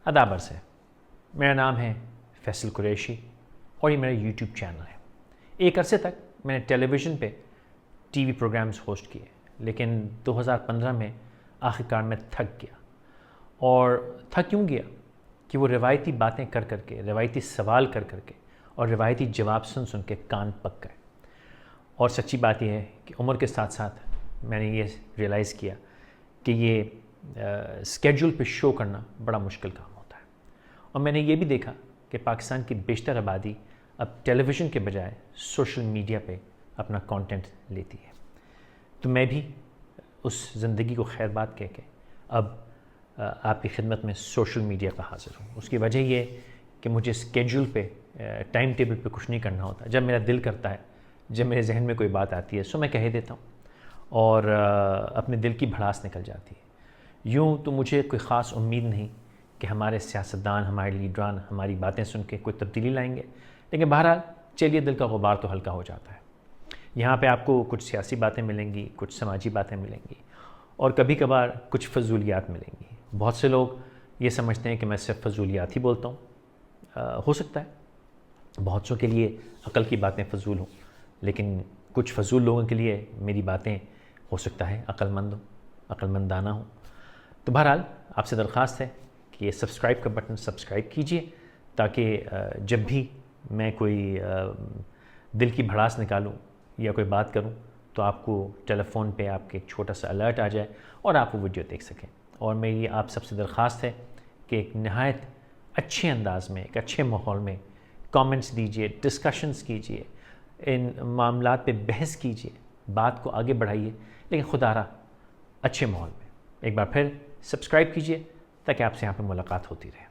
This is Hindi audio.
अदाबर से मेरा नाम है फैसल कुरैशी और ये मेरा यूट्यूब चैनल है। एक अरसे तक मैंने टेलीविज़न पे टीवी प्रोग्राम्स होस्ट किए, लेकिन 2015 में आखिरकार मैं थक गया। और थक क्यों गया कि वो रिवायती बातें कर कर के, रिवायती सवाल कर कर के और रिवायती जवाब सुन सुन के कान पक गए। और सच्ची बात यह है कि उम्र के साथ साथ मैंने ये रियलाइज़ किया कि ये स्केड्यूल पे शो करना बड़ा मुश्किल काम होता है। और मैंने ये भी देखा कि पाकिस्तान की बेशतर आबादी अब टेलीविज़न के बजाय सोशल मीडिया पे अपना कंटेंट लेती है। तो मैं भी उस ज़िंदगी को खैरबाद कह के अब आपकी खिदमत में सोशल मीडिया पर हाज़िर हूँ। उसकी वजह ये कि मुझे स्केड्यूल पे, टाइम टेबल पे कुछ नहीं करना होता। जब मेरा दिल करता है, जब मेरे जहन में कोई बात आती है सो मैं कह देता हूँ और अपने दिल की भड़ास निकल जाती है। यूँ तो मुझे कोई ख़ास उम्मीद नहीं कि हमारे सियासतदान, हमारे लीडरान हमारी बातें सुन के कोई तब्दीली लाएंगे, लेकिन बहरहाल चलिए, दिल का गुबार तो हल्का हो जाता है। यहाँ पे आपको कुछ सियासी बातें मिलेंगी, कुछ समाजी बातें मिलेंगी और कभी कभार कुछ फजूलियात मिलेंगी। बहुत से लोग ये समझते हैं कि मैं सिर्फ फजूलियात ही बोलता हूँ। हो सकता है बहुत सौ के लिए अकल की बातें फ़जूल हों, लेकिन कुछ फ़जूल लोगों के लिए मेरी बातें हो सकता है अक्लमंदाना हो। तो बहरहाल आपसे दरख्वास्त है कि ये सब्सक्राइब का बटन सब्सक्राइब कीजिए, ताकि जब भी मैं कोई दिल की भड़ास निकालूं या कोई बात करूं तो आपको टेलीफोन पे आपके एक छोटा सा अलर्ट आ जाए और आप वो वीडियो देख सकें। और मेरी आप सबसे दरख्वास्त है कि एक नहायत अच्छे अंदाज में, एक अच्छे माहौल में कमेंट्स दीजिए, डिस्कशंस कीजिए, इन मामलात पे बहस कीजिए, बात को आगे बढ़ाइए, लेकिन खुदारा अच्छे माहौल में। एक बार फिर सब्सक्राइब कीजिए ताकि आपसे यहाँ पर मुलाकात होती रहे।